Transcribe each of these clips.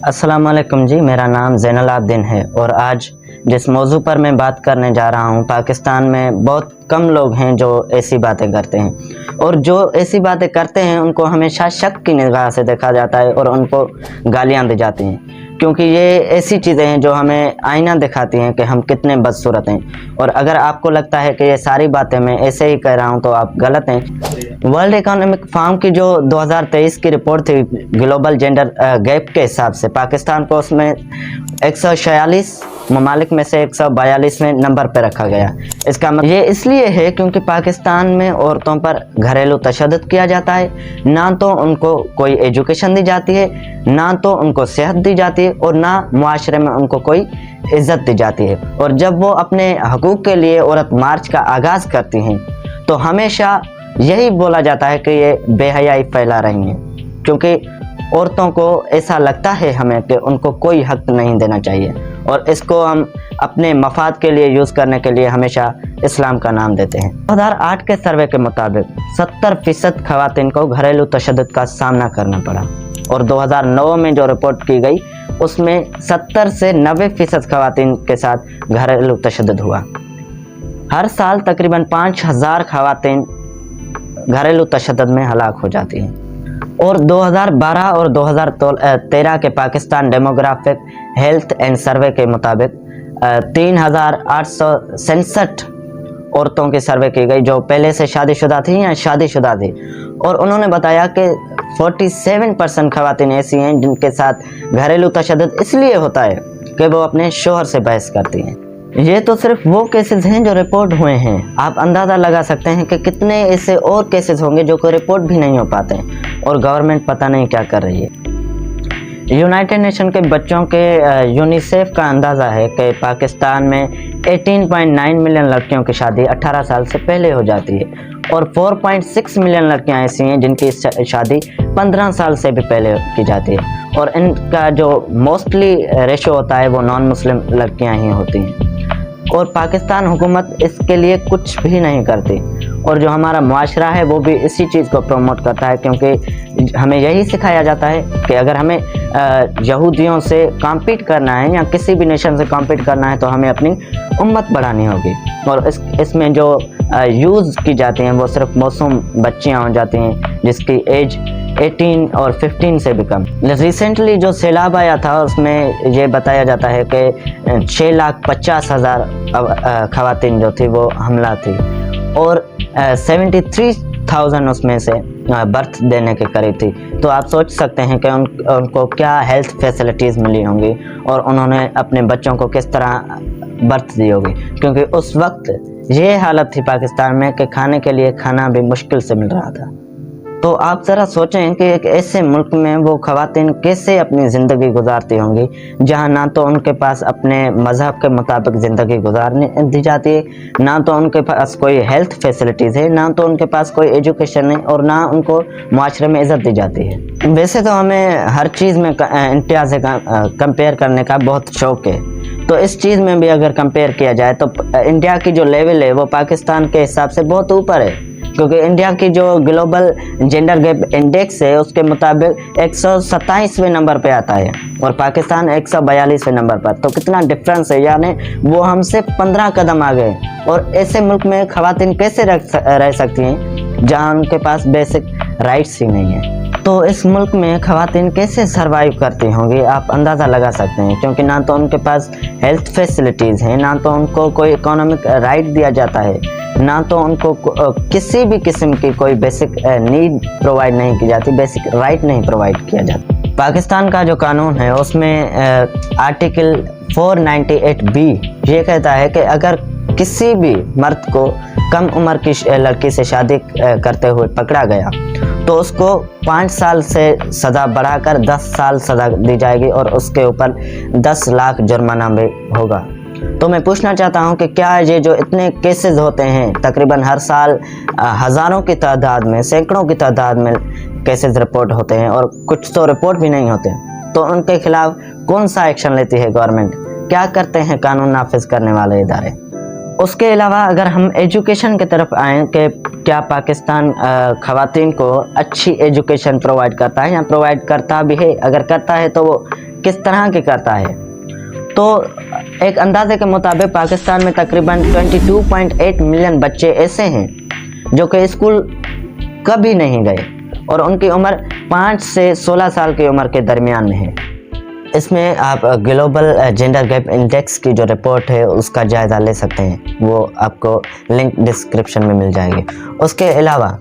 अस्सलाम वालेकुम जी, मेरा नाम ज़ैनुल आबदीन है और आज जिस मौजू पर मैं बात करने जा रहा हूँ, पाकिस्तान में बहुत कम लोग हैं जो ऐसी बातें करते हैं और जो ऐसी बातें करते हैं उनको हमेशा शक की निगाह से देखा जाता है और उनको गालियाँ दी जाती हैं, क्योंकि ये ऐसी चीज़ें हैं जो हमें आईना दिखाती हैं कि हम कितने बदसूरत हैं। और अगर आपको लगता है कि ये सारी बातें मैं ऐसे ही कह रहा हूँ तो आप गलत हैं। वर्ल्ड इकोनॉमिक फोरम की जो 2023 की रिपोर्ट थी ग्लोबल जेंडर गैप के हिसाब से, पाकिस्तान को उसमें 146 ममालिक में से 142वें नंबर पर रखा गया। इसका मतलब ये इसलिए है क्योंकि पाकिस्तान में औरतों पर घरेलू तशद्दुद किया जाता है, ना तो उनको कोई एजुकेशन दी जाती है, ना तो उनको सेहत दी जाती है और ना मुआशरे में उनको कोई इज्जत दी जाती है। और जब वो अपने हकूक़ के लिए औरत मार्च का आगाज़ करती हैं तो हमेशा यही बोला जाता है कि ये बेहयाई फैला रही हैं, क्योंकि औरतों को ऐसा लगता है हमें कि उनको कोई हक नहीं देना चाहिए और इसको हम अपने मफाद के लिए यूज़ करने के लिए हमेशा इस्लाम का नाम देते हैं। 2008 के सर्वे के मुताबिक 70% खवातीन को घरेलू तशद्दुद का सामना करना पड़ा और 2009 में जो रिपोर्ट की गई उसमें 70 से 90% खवातीन के साथ घरेलू तशद्दुद हुआ। हर साल तकरीबन 5000 खवातीन घरेलू तशद्दुद में हलाक हो जाती हैं। और 2012 और 2013 के पाकिस्तान डेमोग्राफिक हेल्थ एंड सर्वे के मुताबिक 3867 औरतों की सर्वे की गई जो पहले से शादीशुदा थी या शादीशुदा थी, और उन्होंने बताया कि 47% खवातीन ऐसी हैं जिनके साथ घरेलू तशद्दुद इसलिए होता है कि वो अपने शोहर से बहस करती हैं। ये तो सिर्फ वो केसेस हैं जो रिपोर्ट हुए हैं, आप अंदाज़ा लगा सकते हैं कि कितने ऐसे और केसेस होंगे जो कोई रिपोर्ट भी नहीं हो पाते हैं और गवर्नमेंट पता नहीं क्या कर रही है। यूनाइटेड नेशन के बच्चों के यूनिसेफ का अंदाज़ा है कि पाकिस्तान में 18.9 मिलियन लड़कियों की शादी 18 साल से पहले हो जाती है और 4.6 मिलियन लड़कियां ऐसी हैं जिनकी शादी 15 साल से भी पहले की जाती है, और इनका जो मोस्टली रेशो होता है वो नॉन मुस्लिम लड़कियां ही होती हैं। और पाकिस्तान हुकूमत इसके लिए कुछ भी नहीं करती और जो हमारा मुआशरा है वो भी इसी चीज़ को प्रमोट करता है, क्योंकि हमें यही सिखाया जाता है कि अगर हमें यहूदियों से कॉम्पीट करना है या किसी भी नेशन से कॉम्पीट करना है तो हमें अपनी उम्मत बढ़ानी होगी। और इसमें जो यूज़ की जाती हैं वो सिर्फ मासूम बच्चियाँ हो जाती हैं जिसकी एज 18 और 15 से भी कम। रिसेंटली जो सैलाब आया था उसमें ये बताया जाता है कि 6,50,000 खवातीन जो थी वो हमला थी और 73,000 उसमें से बर्थ देने के करीब थी। तो आप सोच सकते हैं कि उनको क्या हेल्थ फैसिलिटीज़ मिली होंगी और उन्होंने अपने बच्चों को किस तरह बर्थ दी होगी, क्योंकि उस वक्त ये हालत थी पाकिस्तान में कि खाने के लिए खाना भी मुश्किल से मिल रहा था। तो आप ज़रा सोचें कि एक ऐसे मुल्क में वो ख़वातीन कैसे अपनी ज़िंदगी गुजारती होंगी जहाँ ना तो उनके पास अपने मज़हब के मुताबिक ज़िंदगी गुजारने दी जाती है, ना तो उनके पास कोई हेल्थ फैसिलिटीज़ है, ना तो उनके पास कोई एजुकेशन है और ना उनको मुआशरे में इज़्ज़त दी जाती है। वैसे तो हमें हर चीज़ में इंडिया से कंपेयर करने का बहुत शौक़ है, तो इस चीज़ में भी अगर कंपेयर किया जाए तो इंडिया की जो लेवल है वो पाकिस्तान के हिसाब से बहुत ऊपर है, क्योंकि इंडिया की जो ग्लोबल जेंडर गैप इंडेक्स है उसके मुताबिक 127वें नंबर पे आता है और पाकिस्तान 142वें नंबर पर। तो कितना डिफरेंस है, यानी वो हमसे 15 कदम आ गए। और ऐसे मुल्क में खवातीन कैसे रह सकती हैं जहाँ उनके पास बेसिक राइट्स ही नहीं है। तो इस मुल्क में खवातीन कैसे सरवाइव करती होंगी आप अंदाज़ा लगा सकते हैं, क्योंकि ना तो उनके पास हेल्थ फैसिलिटीज़ हैं, ना तो उनको कोई इकोनॉमिक राइट दिया जाता है, ना तो उनको किसी भी किस्म की कोई बेसिक नीड प्रोवाइड नहीं की जाती, बेसिक राइट नहीं प्रोवाइड किया जाता। पाकिस्तान का जो कानून है उसमें आर्टिकल 498B ये कहता है कि अगर किसी भी मर्द को कम उम्र की लड़की से शादी करते हुए पकड़ा गया तो उसको 5 साल से सज़ा बढ़ाकर 10 साल सज़ा दी जाएगी और उसके ऊपर 10 लाख जुर्माना भी होगा। तो मैं पूछना चाहता हूं कि क्या ये जो इतने केसेस होते हैं तकरीबन हर साल हज़ारों की तादाद में, सैकड़ों की तादाद में केसेस रिपोर्ट होते हैं और कुछ तो रिपोर्ट भी नहीं होते, तो उनके खिलाफ कौन सा एक्शन लेती है गवर्नमेंट, क्या करते हैं कानून नाफिज करने वाले इदारे। उसके अलावा अगर हम एजुकेशन की तरफ आएँ कि क्या पाकिस्तान ख़वातीन को अच्छी एजुकेशन प्रोवाइड करता है या प्रोवाइड करता भी है, अगर करता है तो वो किस तरह की करता है। तो एक अंदाजे के मुताबिक पाकिस्तान में तकरीबन 22.8 मिलियन बच्चे ऐसे हैं जो कि स्कूल कभी नहीं गए और उनकी उम्र 5 से 16 साल की उम्र के दरमियान में है। इसमें आप ग्लोबल जेंडर गैप इंडेक्स की जो रिपोर्ट है उसका जायज़ा ले सकते हैं, वो आपको लिंक डिस्क्रिप्शन में मिल जाएगी। उसके अलावा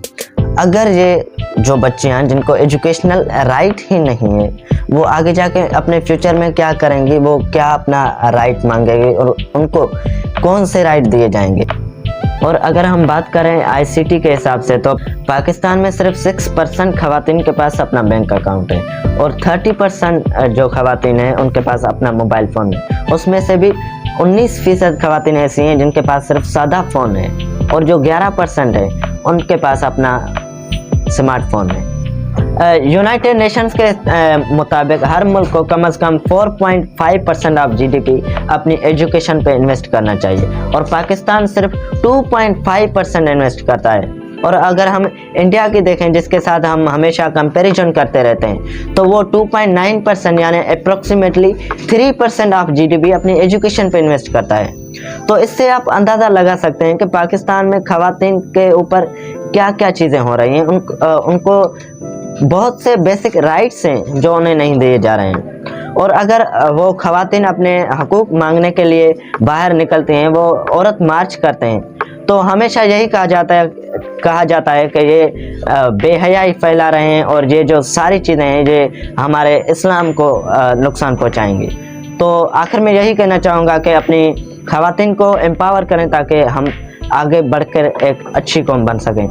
अगर ये जो बच्चे हैं जिनको एजुकेशनल राइट ही नहीं है, वो आगे जाके अपने फ्यूचर में क्या करेंगी, वो क्या अपना राइट मांगेंगे और उनको कौन से राइट दिए जाएंगे। और अगर हम बात करें आईसीटी के हिसाब से तो पाकिस्तान में सिर्फ 6% ख़वातीन के पास अपना बैंक अकाउंट है और 30% जो ख़वातीन हैं उनके पास अपना मोबाइल फ़ोन है। उसमें से भी 19% ख़वातीन ऐसी हैं जिनके पास सिर्फ सादा फ़ोन है और जो 11% है उनके पास अपना स्मार्टफोन है। यूनाइटेड नेशंस के मुताबिक हर मुल्क को कम से कम 4.5% ऑफ जीडीपी अपनी एजुकेशन पे इन्वेस्ट करना चाहिए और पाकिस्तान सिर्फ 2.5% इन्वेस्ट करता है। और अगर हम इंडिया की देखें जिसके साथ हम हमेशा कंपैरिजन करते रहते हैं, तो वो 2.9% यानी अप्रोक्सीमेटली 3% ऑफ जीडीपी अपनी एजुकेशन पे इन्वेस्ट करता है। तो इससे आप अंदाज़ा लगा सकते हैं कि पाकिस्तान में ख़वातीन के ऊपर क्या क्या चीज़ें हो रही हैं। उनको बहुत से बेसिक राइट्स हैं जो उन्हें नहीं दिए जा रहे हैं। और अगर वो ख़वातीन अपने हकूक़ मांगने के लिए बाहर निकलते हैं, वो औरत मार्च करते हैं, तो हमेशा यही कहा जाता है कि ये बेहयाई फैला रहे हैं और ये जो सारी चीज़ें हैं ये हमारे इस्लाम को नुकसान पहुंचाएंगी। तो आखिर में यही कहना चाहूँगा कि अपनी ख़वातीन को एम्पावर करें ताकि हम आगे बढ़कर एक अच्छी कौम बन सकें।